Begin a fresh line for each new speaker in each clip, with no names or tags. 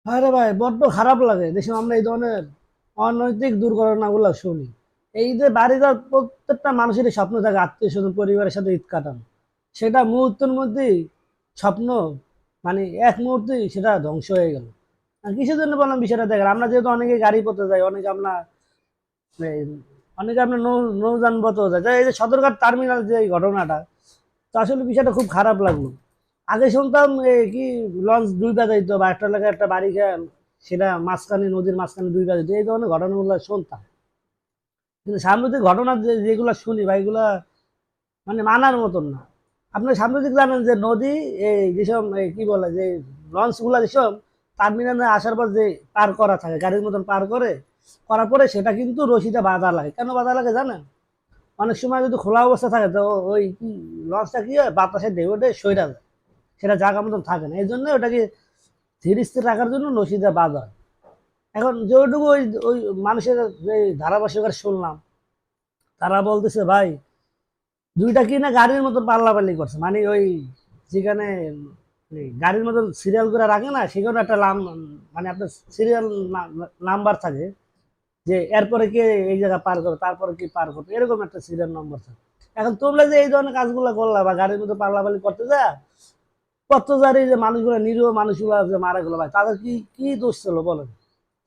আরে ভাই বড্ড খারাপ লাগে দেশে আমরা এই ধরনের অনৈতিক দুর্ঘটনাগুলো শুনি। এই যে বাড়িঘর প্রত্যেকটা মানুষেরই স্বপ্ন থাকে আত্মীয় স্বজন পরিবারের সাথে ঈদ কাটানো, সেটা মুহূর্তের মধ্যেই স্বপ্ন মানে এক মুহূর্তেই সেটা ধ্বংস হয়ে গেল। আর কিসের জন্য বললাম বিষয়টা দেখেন, আমরা যেহেতু অনেকে গাড়ি পথে যাই, এই, অনেকে আপনার নৌযান পথে যায়, এই যে সদরঘাট টার্মিনাল যে এই ঘটনাটা, তো আসলে বিষয়টা খুব খারাপ লাগলো। আগে শুনতাম কি লঞ্চ দুইটা যাইতো বা একটা এলাকায় একটা বাড়ি খেয়ে সেটা মাঝখানে নদীর মাঝখানে দুইটা যেত, এই ধরনের ঘটনাগুলো শুনতাম। কিন্তু সাম্প্রতিক ঘটনা যেগুলো শুনি বা এগুলা মানে মানার মতন না। আপনি সাম্প্রতিক জানেন যে নদী এই যেসব কি বলে যে লঞ্চ গুলা যেসব টার্মিনালে আসার পর যে পার করা থাকে গাড়ির মতন পার করে করার পরে সেটা কিন্তু রশিটা বাঁধা লাগে। কেন বাঁধা লাগে জানেন? অনেক সময় যদি খোলা অবস্থা থাকে তো ওই কি লঞ্চটা কি হয় বাতাসে ঢেউটে সইরা যায়, সেটা জায়গা মতন থাকে না, এই জন্য ওটাকে ধীর স্থির রাখার জন্য রশিটা বাঁধা হয়। এখন যেটুকু ওই ওই মানুষের যে ধারাভাষ্যকার শুনলাম, তারা বলতেছে ভাই দুইটা কি না গাড়ির মতন পাল্লাপাল্লি করছে, মানে ওই যেখানে গাড়ির মতন সিরিয়াল করে রাখে না, সেখানে একটা মানে আপনার সিরিয়াল নাম্বার থাকে যে এরপরে কে এই জায়গা পার করো তারপরে কি পার করো, এরকম একটা সিরিয়াল নম্বর থাকে। এখন তোমরা যে এই ধরনের কাজগুলো করলা বা গাড়ির মধ্যে পাল্লাপাল্লি করতে যা পথচারী যে মানুষগুলো নিরীহ মানুষগুলো যে মারা গেলো ভাই, তাদের কি কি দোষ ছিল বলেন?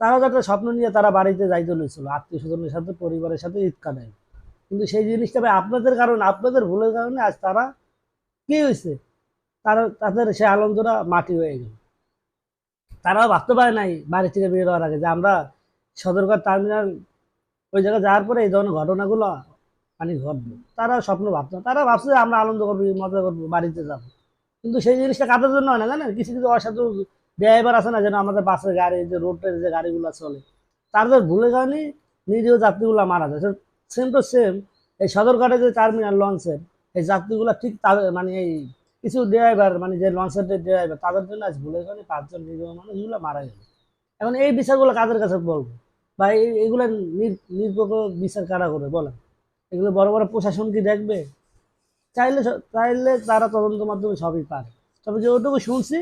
তারাও তো একটা স্বপ্ন নিয়ে তারা বাড়িতে যাইতে লইছিল আত্মীয় স্বজনের সাথে পরিবারের সাথে ঈদ কাটায়, কিন্তু সেই জিনিসটা ভাই আপনাদের কারণে আপনাদের ভুলের কারণে আজ তারা কি হয়েছে, তারা তাদের সে আনন্দটা মাটি হয়ে গেল। তারাও ভাবতে পারে নাই বাড়ি থেকে বের হওয়ার আগে যে আমরা সদরঘাট টার্মিনাল ওই জায়গায় যাওয়ার পরে এই ধরনের ঘটনাগুলো মানে ঘটবে। তারা স্বপ্ন ভাবতো না। তারা ভাবছে যে আমরা আনন্দ করবো মজা করবো বাড়িতে যাবো, কিন্তু সেই জিনিসটা কাদের জন্য হয় না জানেন? কিছু কিছু অসাধু ড্রাইভার আছে না, যেন আমাদের বাসের গাড়ি যে রোডের যে গাড়িগুলো চলে, তাদের ভুলে কারণে নিরীহ যাত্রীগুলো মারা যায়। সেম টু সেম এই সদরঘাটে যে টার্মিনাল লঞ্চের এই যাত্রীগুলো ঠিক তাদের মানে এই কিছু ড্রাইভার মানে যে লঞ্চের যে ড্রাইভার তাদের জন্য আজ ভুলে কারণে পাঁচজন নিরীহ মানুষগুলো মারা গেল। এখন এই বিচারগুলো কাদের কাছে বলবো বা এগুলো নিরপেক্ষ বিচার কারা করে বলেন? এগুলো বড় বড় প্রশাসন কি দেখবে? চাইলে তারা তদন্তের মাধ্যমে সবই পারে। তবে যেটুকু শুনছি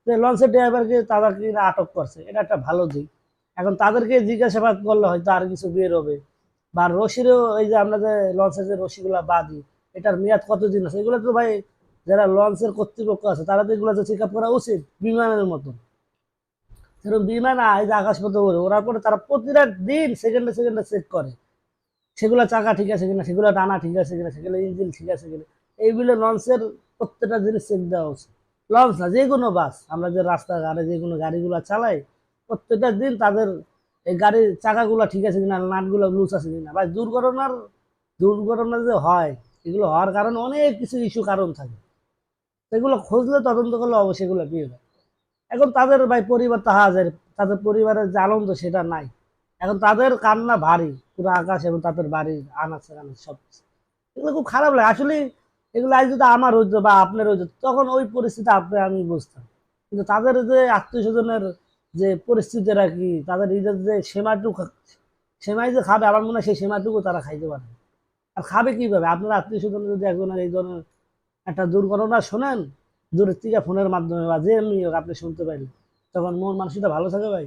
যে লঞ্চের ড্রাইভারকে তারা কিনা আটক করছে, এটা একটা ভালো দিক। এখন তাদেরকে জিজ্ঞাসাবাদ করলে হয়তো আর কিছু বের হবে। বা রশিরও এই যে আমরা যে লঞ্চের যে রশিগুলা বাঁধি, এটার মেয়াদ কতদিন আছে এগুলো তো ভাই যারা লঞ্চের কর্তৃপক্ষ আছে তারা তো এগুলো চেক আপ করা উচিত বিমানের মতো। সেরকম বিমান এই যে আকাশপথে ওড়ে ওড়ার পরে তারা প্রতিটা দিন সেকেন্ডে সেকেন্ডে চেক করে সেগুলো চাকা ঠিক আছে কিনা, সেগুলো ডানা ঠিক আছে কিনা, সেগুলো ইঞ্জিন ঠিক আছে কিনা। এইগুলো লঞ্চের প্রত্যেকটা জিনিস চেক দেওয়া উচিত। লঞ্চ না যে কোনো বাস আমরা যে রাস্তাঘাটে যে কোনো গাড়িগুলো চালাই প্রত্যেকটা দিন তাদের এই গাড়ির চাকাগুলো ঠিক আছে কিনা নাটগুলো লুজ আছে কিনা। ভাই দুর্ঘটনা যে হয় এগুলো হওয়ার কারণে অনেক কিছু ইস্যু কারণ থাকে, সেগুলো খুঁজলে তদন্ত করলে অবশ্যই এগুলো পেয়ে যায়। এখন তাদের ভাই পরিবার তো হাজার, তাদের পরিবারের যে আনন্দ সেটা নাই। এখন তাদের কান্না ভারী পুরো আকাশ এবং তাদের বাড়ির আনাচে কানাচে সব কিছু। এগুলো খুব খারাপ লাগে আসলে। এগুলো আজ যদি আমার হইতো বা আপনার হইতো তখন ওই পরিস্থিতি আপনি আমি বুঝতাম, কিন্তু তাদের যে আত্মীয় স্বজনের যে পরিস্থিতিটা কি, তাদের ঈদের যে সেমাইটুকু সেমাই যে খাবে আমার মনে হয় সেই সেমাইটুকু তারা খাইতে পারে না। আর খাবে কিভাবে? আপনার আত্মীয় স্বজন যদি একজনের এই ধরনের একটা দুর্ঘটনা শোনেন দূরের থেকে ফোনের মাধ্যমে বা যে এমনি হোক আপনি শুনতে পাইলেন, তখন মন মানসিকতা ভালো থাকে ভাই।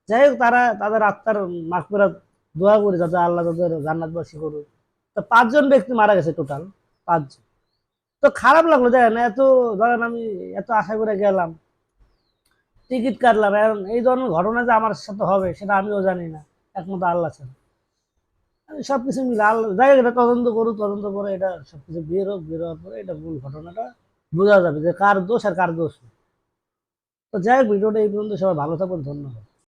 যাই হোক তারা তাদের আত্মার মাগফিরাত দোয়া করি যাতে আল্লাহ তাদের জান্নাতবাসী করুক। তো পাঁচজন ব্যক্তি মারা গেছে টোটাল, পাঁচজন। তো খারাপ লাগলো দেখেন, এত ধরেন আমি এত আশা করে গেলাম, টিকিট কাটলাম, এখন এই ধরনের ঘটনা যে আমার সাথে হবে সেটা আমিও জানি না, একমাত্র আল্লাহ ছাড়া। আমি সবকিছু মিলে আল্লাহ যাই হোক এটা তদন্ত করুক, তদন্ত করে এটা সবকিছু বের হোক, বের হওয়ার পরে এটা মূল ঘটনাটা বোঝা যাবে যে কার দোষ আর কার দোষ না। তো যাই হোক ভিডিওটা এই পর্যন্ত, সবাই ভালো থাকুন, ধন্যবাদ।